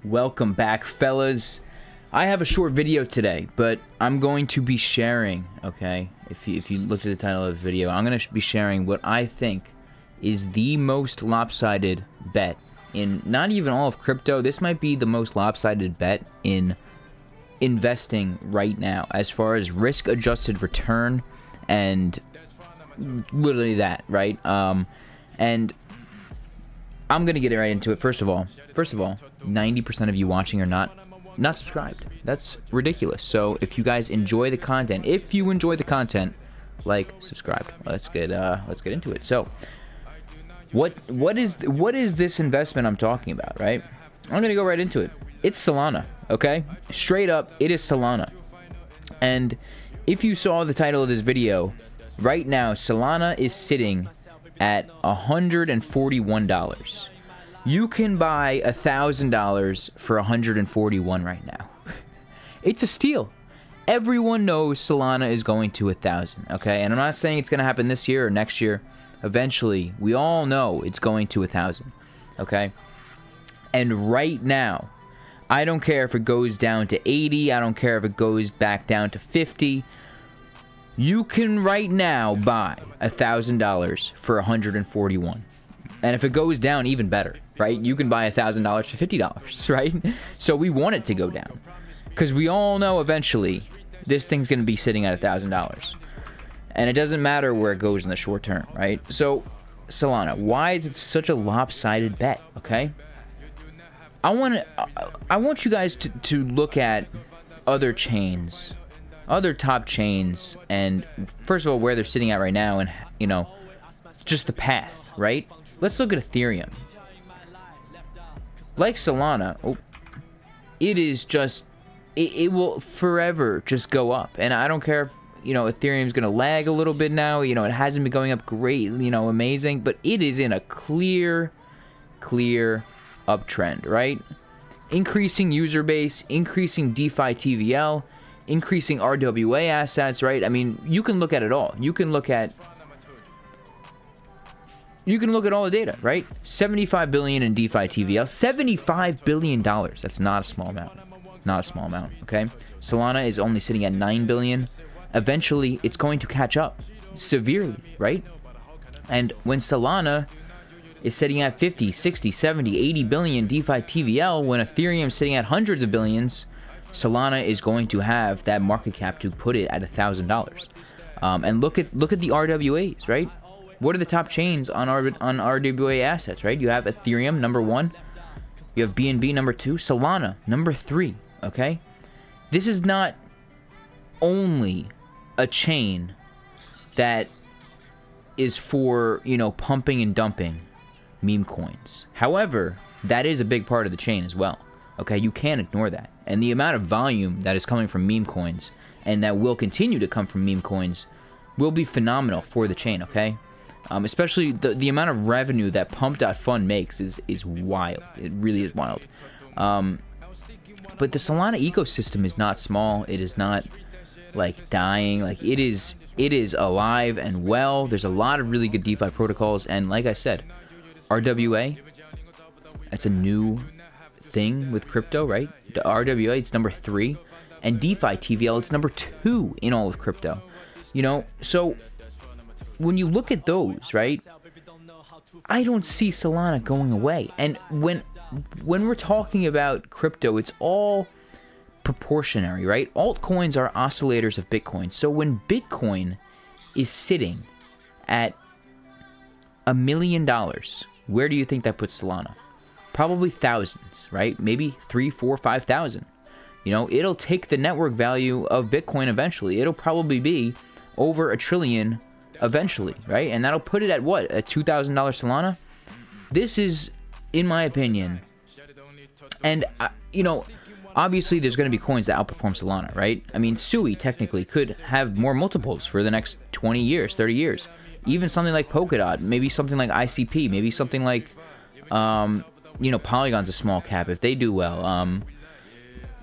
Welcome back, fellas. I have a short video today, but I'm going to be sharing, okay? If you looked at the title of the video, I'm going to be sharing what I think is the most lopsided bet in not even all of crypto. This might be the most lopsided bet in investing right now as far as risk-adjusted return and literally that, right? And I'm gonna get right into it. First of all, 90% of you watching are not subscribed. That's ridiculous. So if you guys enjoy the content, like, subscribe. Let's get into it. So what is this investment I'm talking about, right? I'm gonna go right into it. It's Solana, okay? Straight up, it is Solana. And if you saw the title of this video, right now Solana is sitting at $141. You can buy $1,000 for $141 right now. It's a steal. Everyone knows Solana is going to 1,000, okay? And I'm not saying it's going to happen this year or next year. Eventually, we all know it's going to 1,000, okay? And right now, I don't care if it goes down to 80. I don't care if it goes back down to 50. You can right now buy $1,000 for 141, and if it goes down, even better, right? You can buy $1,000 for $50, right? So we want it to go down, because we all know eventually this thing's going to be sitting at $1,000, and it doesn't matter where it goes in the short term, right? So Solana, why is it such a lopsided bet? Okay, I want you guys to look at other chains. Other top chains, and first of all, where they're sitting at right now, and you know, just the path, right? Let's look at Ethereum. Like Solana, it is just, it will forever just go up, and I don't care if, you know, Ethereum's gonna lag a little bit now. You know, it hasn't been going up great, you know, amazing, but it is in a clear uptrend, right? Increasing user base, increasing DeFi TVL, increasing RWA assets, right? I mean, you can look at it all. You can look at all the data, right? 75 billion in DeFi TVL, $75 billion. That's not a small amount. Not a small amount, okay? Solana is only sitting at 9 billion. Eventually, it's going to catch up severely, right? And when Solana is sitting at 50, 60, 70, 80 billion DeFi TVL, when Ethereum's sitting at hundreds of billions, Solana is going to have that market cap to put it at $1,000. And look at the RWAs, right? What are the top chains on RWA assets, right? You have Ethereum, number 1. You have BNB, number 2. Solana, number 3, okay? This is not only a chain that is for, you know, pumping and dumping meme coins. However, that is a big part of the chain as well. Okay, you can't ignore that. And the amount of volume that is coming from meme coins, and that will continue to come from meme coins, will be phenomenal for the chain, okay? Especially the amount of revenue that Pump.Fund makes is wild. It really is wild. But the Solana ecosystem is not small. It is not, like, dying. Like, it is alive and well. There's a lot of really good DeFi protocols. And like I said, RWA, that's a new thing with crypto, right? The RWA, it's number 3, and DeFi TVL, it's number 2 in all of crypto. You know, so when you look at those, right, I don't see Solana going away. And when we're talking about crypto, it's all proportionary, right? Altcoins are oscillators of Bitcoin. So when Bitcoin is sitting at $1 million, where do you think that puts Solana? Probably thousands, right? Maybe 3, 4, 5,000. You know, it'll take the network value of Bitcoin eventually. It'll probably be over $1 trillion eventually, right? And that'll put it at what? A $2,000 Solana? This is, in my opinion, and you know, obviously there's going to be coins that outperform Solana, right? I mean, Sui technically could have more multiples for the next 20 years, 30 years. Even something like Polkadot, maybe something like ICP, maybe something like you know, Polygon's a small cap. If they do well,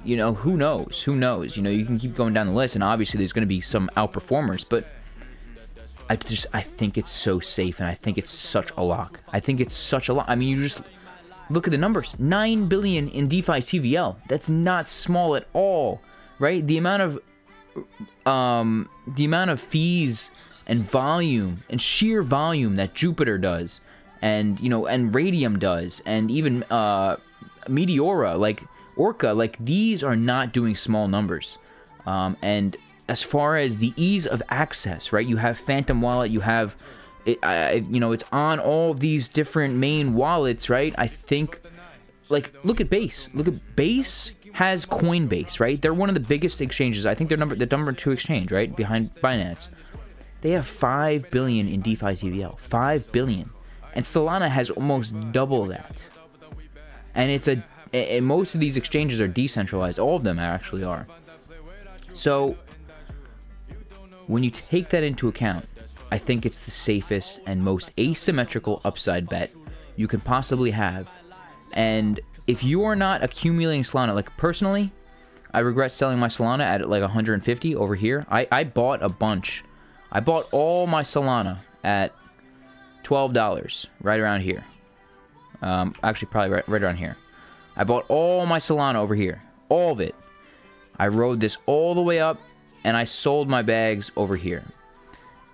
you know, who knows? Who knows? You know, you can keep going down the list, and obviously there's going to be some outperformers, but I think it's so safe, and I think it's such a lock. I think it's such a lock. I mean, Look at the numbers. 9 billion in DeFi TVL. That's not small at all, right? The amount of fees and volume and sheer volume that Jupiter does, and and Radium does, and even Meteora, like Orca, like these are not doing small numbers. And as far as the ease of access, right? You have Phantom Wallet, you have it, it's on all of these different main wallets, right? I think, like, look at Base. Look at Base has Coinbase, right? They're one of the biggest exchanges. I think they're the number 2 exchange, right, behind Binance. They have 5 billion in DeFi TVL, 5 billion, and Solana has almost double that. And and most of these exchanges are decentralized. All of them actually are. So when you take that into account, I think it's the safest and most asymmetrical upside bet you can possibly have. And if you are not accumulating Solana, like personally, I regret selling my Solana at like 150 over here. I bought a bunch. I bought all my Solana at $12, right around here. Actually, probably right around here. I bought all my Solana over here. All of it. I rode this all the way up, and I sold my bags over here.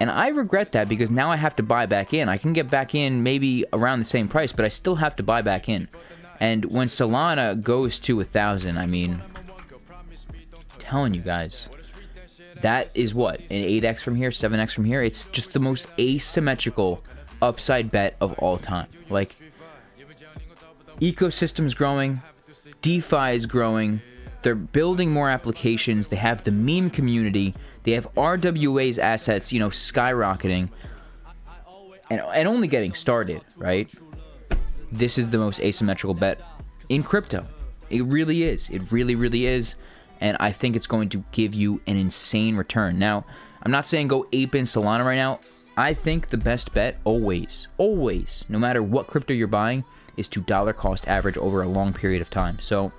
And I regret that because now I have to buy back in. I can get back in maybe around the same price, but I still have to buy back in. And when Solana goes to 1,000, I mean, I'm telling you guys, that is what? An 8x from here, 7x from here? It's just the most asymmetrical upside bet of all time. Like, ecosystem's growing, DeFi is growing, they're building more applications, they have the meme community, they have RWA's assets, skyrocketing, and only getting started, right? This is the most asymmetrical bet in crypto. It really is. It really, really is. And I think it's going to give you an insane return. Now, I'm not saying go ape in Solana right now. I think the best bet always, no matter what crypto you're buying, is to dollar cost average over a long period of time. So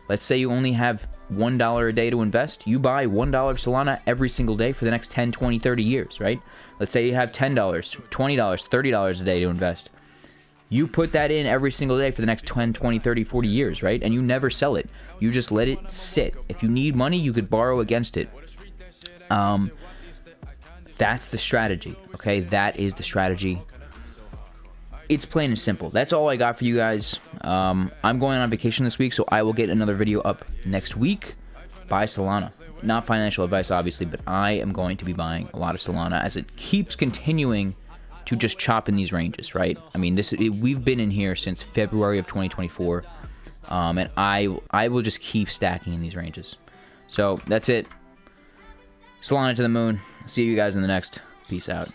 let's say you only have $1 a day to invest. You buy $1 Solana every single day for the next 10, 20, 30 years, right? Let's say you have $10, $20, $30 a day to invest. You put that in every single day for the next 10, 20, 30, 40 years, right? And you never sell it. You just let it sit. If you need money, you could borrow against it. That's the strategy, okay? That is the strategy. It's plain and simple. That's all I got for you guys. I'm going on vacation this week, so I will get another video up next week. Buy Solana. Not financial advice, obviously, but I am going to be buying a lot of Solana as it keeps continuing to just chop in these ranges, right? I mean, we've been in here since February of 2024, and I will just keep stacking in these ranges. So that's it. Solana to the moon. See you guys in the next. Peace out.